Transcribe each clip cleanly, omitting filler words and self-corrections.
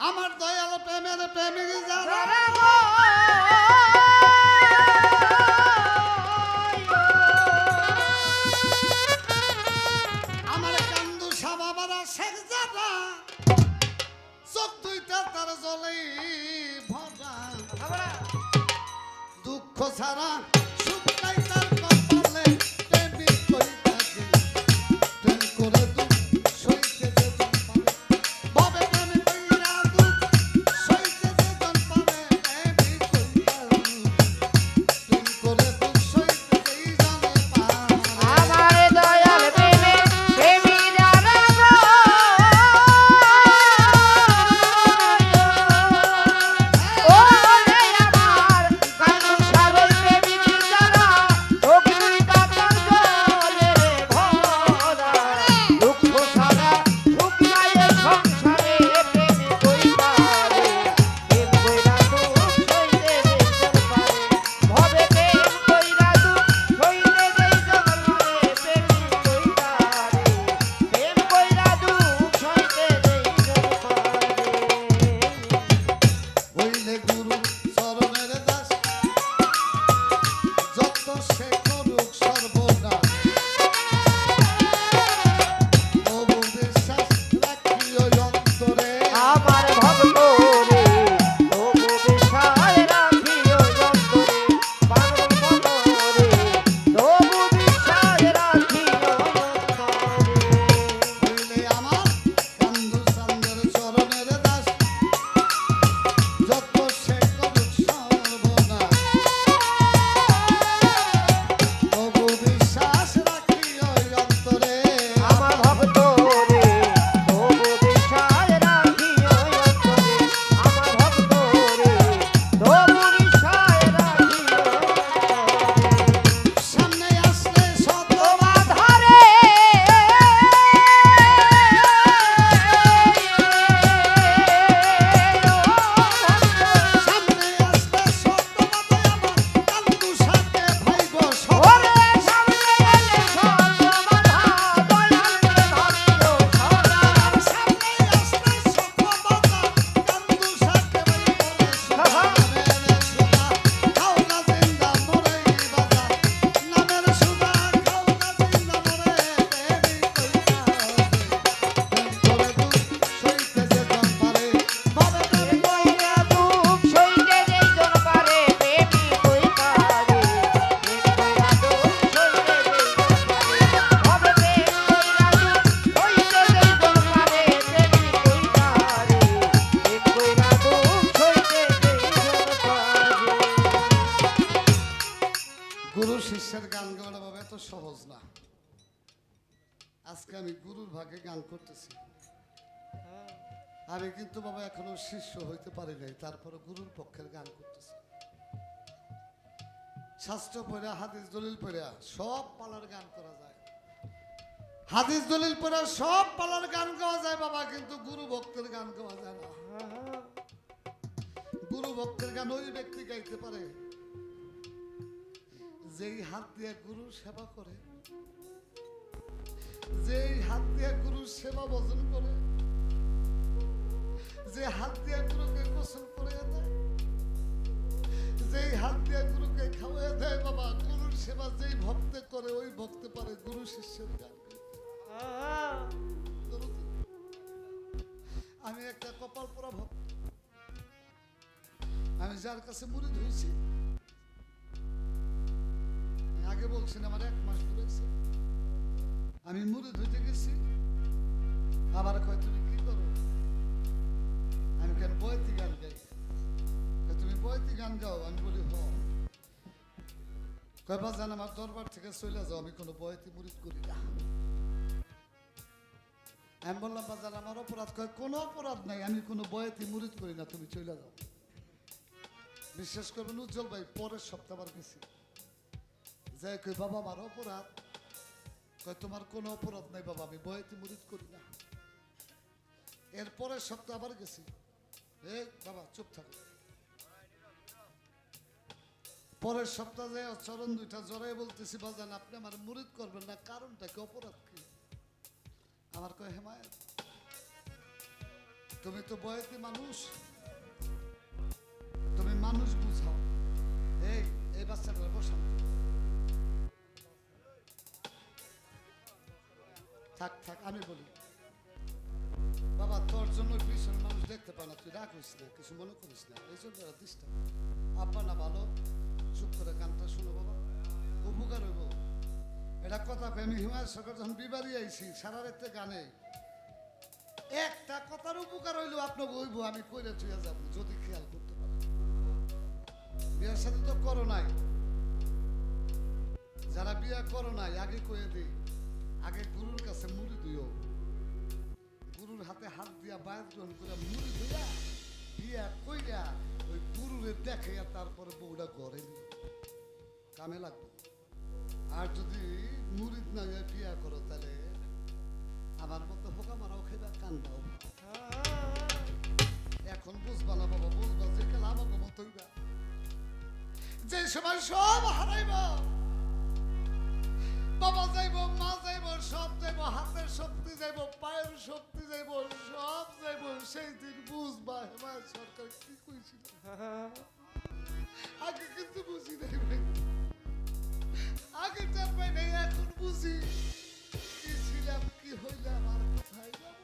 আমার দয়াল প্রেমের প্রেমিক যারা আমার কান্দু সাবাবারা শেখ যারা চোখ দুইটা তার জলেই ভরা দুঃখ ছাড়া সুখ নাই তার কপালে প্রেমিক কইতা যে প্রেম করে দুঃখ সইতে যে জন পারে ভবে প্রেম কইরা দুঃখ সইতে যে জন পারে প্রেমিক কইরা প্রেম করে দুঃখ সইতে যেই জানে পারে আমার দয়াল প্রেমে প্রেমীরা রাগো ও রে আমার কানু সাগর প্রেমিক যারা অগ্নি কাতর জলে রে ভরা দুঃখ ছাড়া সুখ নাই এ সংসারে প্রেম কইরা রে প্রেম কইরা দুঃখ সইতে যেই জন পারে ভবে প্রেম কইরা দুঃখ সইতে যেই জন পারে প্রেমিক কইরা রে প্রেম কইরা দুঃখ সইতে যেই জন পারে হইলে গুরু চরণের দাস যত সে করুক সর্বনাশ তবু বিশ্বাস রাখিও অন্তরে আমার ভক্ত রে তবু বিশ্বাস রাখিও অন্তরে পাগল মন রে তবু বিশ্বাস রাখিও অন্তরে হইলে আমার কান্দু চান্দের চরণের দাস যত সে করুক সর্বনাশ তবু বিশ্বাস রাখিও অন্তরে আমার ভক্ত রে তবু বিশ্বাস রাখিও অন্তরে আমার ভক্ত রে তবু বিশ্বাস রাখিও অন্তরে সামনে আসলে শত বাধারে সামনে আসলে শত বাধা আমার কান্দু সাথে ভাইব সব ওরে সামনে এলে সব বাধা দয়াল ধরিও সদা সামনে আসলে শত বাধা কান্দু সাথে ভাইব নামের সুধা খাও না জিন্দা মরে বাধা নামের সুধা খাও না জিন্দা মরে দেবী কইতা করে দুঃখ সইতে যে জন পারে ভাবে প্রেম কইরা দুঃখ সইতে যেই জন পারে প্রেমী কইরা রে প্রেম কইরা দুঃখ সইতে যেই জন পারে হবে প্রেম কইরা দুঃখ সইতে যেই জন পারে প্রেমী কইরা রে প্রেম কইরা দুঃখ সইতে যেই জন পারে গুরু শিষ্যের গান গাওয়া বাবা এত সহজ না আজকে আমি গুরুর ভাগে গান করতেছি আমি কিন্তু বাবা এখনো শিষ্য হইতে পারি নাই তারপরে গুরুর পক্ষের গান করতেছি শাস্ত্র পড়া হাদিস দলিল পড়া সব পালার গান করা যায় হাদিস দলিল পড়া সব পালার গান গাওয়া যায় বাবা কিন্তু গুরু ভক্তের গান গাওয়া যায় না গুরু ভক্তের গান ওই ব্যক্তি গাইতে পারে যেই হাত দিয়ে গুরু সেবা করে যেই হাত দিয়ে গুরু সেবা ভজন করে যে হাত দিয়ে গুরুকে গোসল করে দেয় যেই হাত দিয়ে গুরুকে খাওয়াই দেয় বাবা গুরুর সেবা যেই ভক্তে করে ওই ভক্তে পারে গুরু শিষ্যের গান গাইতে। আমি একটা কপাল পোড়া ভক্ত আমি যার কাছে মুড়ি ধুইছি আগে বলছেন আমার 1 মাস ধরেছে আমি মুড়ি ধুইতে গেছি আবার কয় তুমি কি করো আমি কেন বয়তি গান গাই কয় তুমি বয়তি গান গাও আমি বলি হ কয় বাজান আমার দরবার থেকে চলে যাও আমি কোনো বয়তি মুড়িদ করি না আমি বললাম বাজান আমার অপরাধ কয় কোনো অপরাধ নাই আমি কোনো বয়তি মুড়িদ করি না তুমি চলে যাও বিশ্বাস করবেন উজ্জ্বল ভাই পরের সপ্তাহ আবার গেছি যাই কই বাবা আমার অপরাধ কয় তোমার কোনো অপরাধ নাই বাবা আমি বয়তি মুরিদ করি না এরপরের সপ্তাহ আবার গেছি এই বাবা চুপ থাকো পরের সপ্তাহে চরণ দুইটা জড়াই বলতেছি বাজান আপনি আমার মুরিদ করবেন না কারণটা কি অপরাধ কি আমার কয় হেমায়ত তুমি তো বয়সী মানুষ, তুমি মানুষ বুঝাও। এই বাচ্চাটা বসান, থাক থাক, আমি বলি বাবা, তোর জন্য ভীষণ মানুষ দেখতে পায় না, তুই রাগ হইস না, কিছু মনে করিস না, এই জন্য ডিস্টার্ব। আব্বা না ভালো, চুপ করে গানটা শুনো বাবা, উপকার হইব। এটা কথা আমি হিমালয় সরকার যখন বিবাড়ি আইছি সারা রাতে গানে একটা কথার উপকার হইলেও আপনাকে হইব, আমি কইলে চুয়া যাব যদি খেয়াল করতে পারেন। বিয়ের সাথে তো করো নাই, যারা বিয়ে করো নাই আগে কয়ে দিই, আগে গুরুর কাছে মুড়ি দিও, গুরুর হাতে হাত দিয়া বায়াত গ্রহণ করে মুড়ি দিয়া বিয়া কইরা ওই গুরুরে দেখে তারপরে বউটা ঘরে নিও, কামে লাগবে। আর যদি মুড়িদ না হয়ে বিয়া করো তাহলে আমার মতো হোকা মারাও খেবা, কান্দাও। এখন বুঝবা না বাবা, বুঝবা যে খেলা আমাকে মতোই না, যে সময় সব হারাইব, বাবা যাইব, মা যাইব, সব যাইব, হাতের শক্তি যাইব, পায়ের শক্তি যাইব, সব যাইব, সেই দিন বুঝবা হেমায়ত সরকার কি কইছিল। আগে কিন্তু বুঝি নাই ভাই, আগে চার পাই নাই, এখন বুঝি কি ছিলাম, কি হইলাম, আর কোথায় যাব।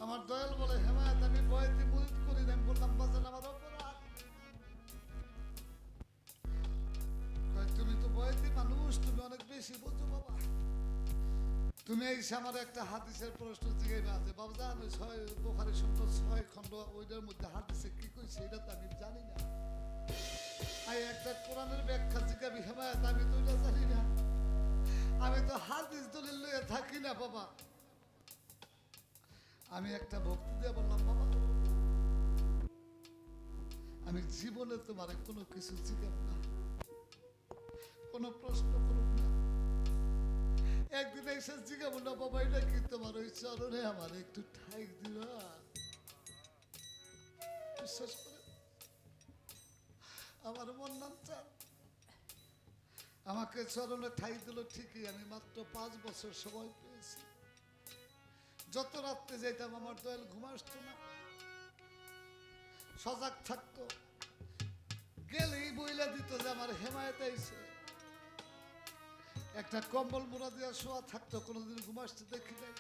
আমার দয়াল বলে হেমায়ত আমি বয়তে মুরিদ করি না, আমি বললাম বাজান আমার অপরাধ। তুমি তো বয়তি মানুষ, তুমি অনেক বেশি বুঝছো বাবা। তুমি এই আমার একটা হাদিসের প্রশ্ন জিজ্ঞাসা আছে বাবা, জান ওই 6 বুখারী শব্দ 6 খণ্ড ওইটার মধ্যে হাদিসে কি কইছে এটা তো আমি জানি না। আর একটা কোরআনের ব্যাখ্যা জিজ্ঞাসা হেমায়ত, আমি তো এটা জানি না, আমি তো হাদিস দলিল লইয়া থাকি না বাবা। আমি একটা ভক্তি দিয়ে বললাম বাবা, আমি জীবনে তোমার কোনো কিছু জিজ্ঞাসা না, কোনো প্রশ্ন করুক না, একদিন এসে জিজ্ঞাবো না বাবা এটা কি তোমার ওই চরণে আমার একটু ঠাই দিবা, বিশ্বাস করে আমার মন নাম চান আমাকে চরণে ঠাই দিল ঠিকই। আমি মাত্র 5 বছর সময় পেয়েছি, যত রাত্রে যাইতাম আমার দয়াল ঘুম আসতো না, সজাগ থাকতো, গেলেই বইলা দিত যে আমার হেমায়েত আইছে, একটা কম্বল মোড়া দিয়া শোয়া থাকতো, কোনোদিন ঘুম আসতে দেখি নাই।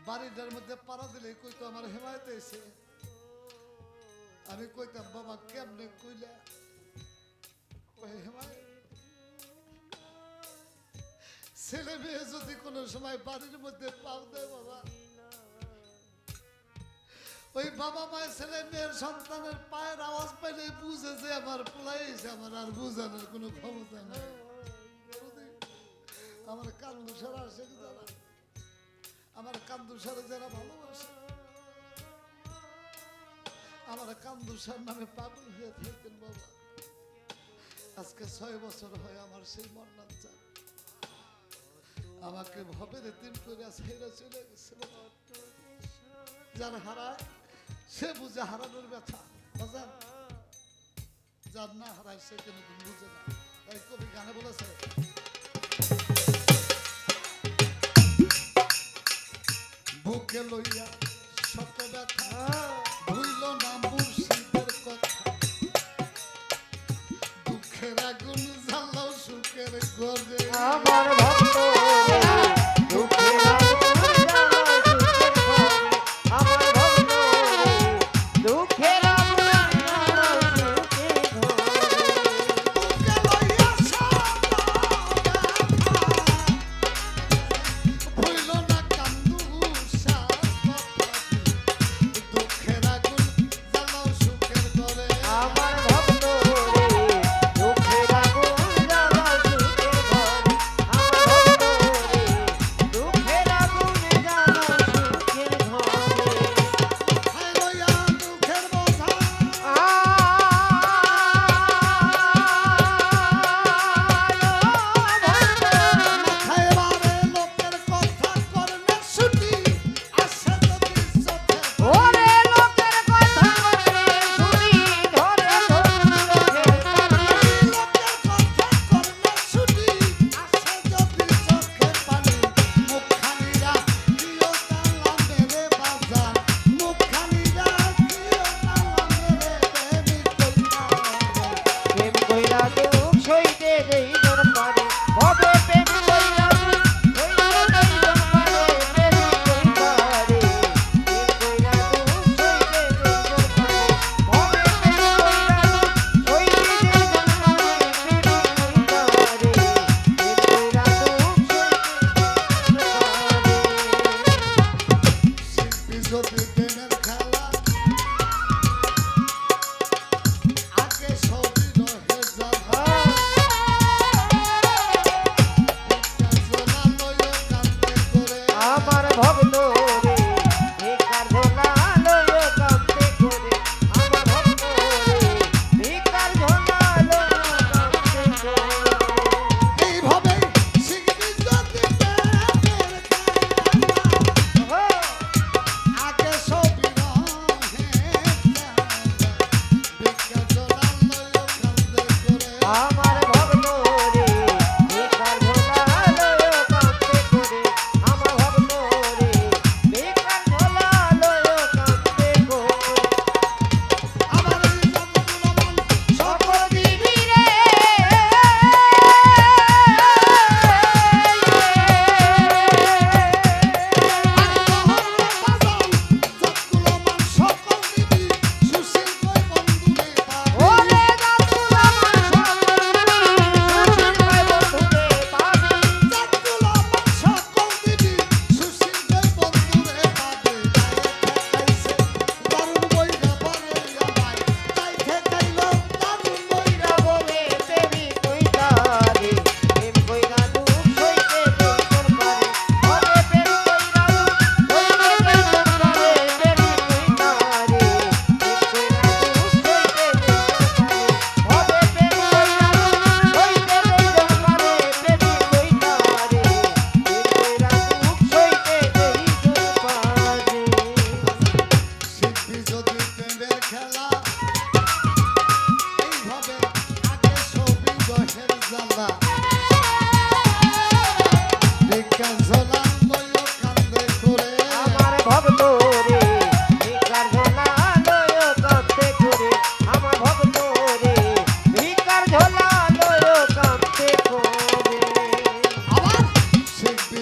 বাড়িটার মধ্যে পাড়া দিলেই কইতো আমার হেমায়েত আইছে, আমি কইতাম বাবা কেমনে কইলা, কই হেমায়েত। ছেলে মেয়ে যদি কোনো সময় বাড়ির মধ্যে পাও দেয় বাবা, ওই বাবা মায়ের ছেলে মেয়ের সন্তানের পায়ের আওয়াজ পাইলে বুঝে যে আমার পোলাইছে, আমার আর বুঝানোর কোনো ক্ষমতা নেই। আমার কান্দুসার আসে যারা, আমার কান্দুসারে যারা ভালোবাসে, আমার কান্দুসার নামে পাগল হয়ে থাকতেন বাবা। আজকে 6 বছর হয় আমার সেই মন্নান চান আমাকে ভবের দিন করে ছেড়ে চলে গেছে। যার হারায় সে বুঝে হারানোর ব্যথা, বুঝেন? যার না হারায় সে কোনোদিন বুঝে না। তাই কবি গানে বলেছে, বুকে লইয়া শত ব্যথা ভুইল না মুর্শিদের কথা, দুঃখের আগুন জ্বালাও সুখের গজে। আমার ভক্ত রে দুঃখের আগুন জ্বালাও সুখের ঘরে, আমার ভক্ত রে দুঃখের আগুন জ্বালাও সুখের ঘরে। বুকে লইয়া শত ব্যথা ভুইল না কান্দুসার কথা, দুঃখের আগুন জ্বালাও সুখের গজে। আমার ভক্ত রে দুঃখের আগুন জ্বালাও সুখের ঘরে, আমার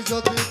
যদি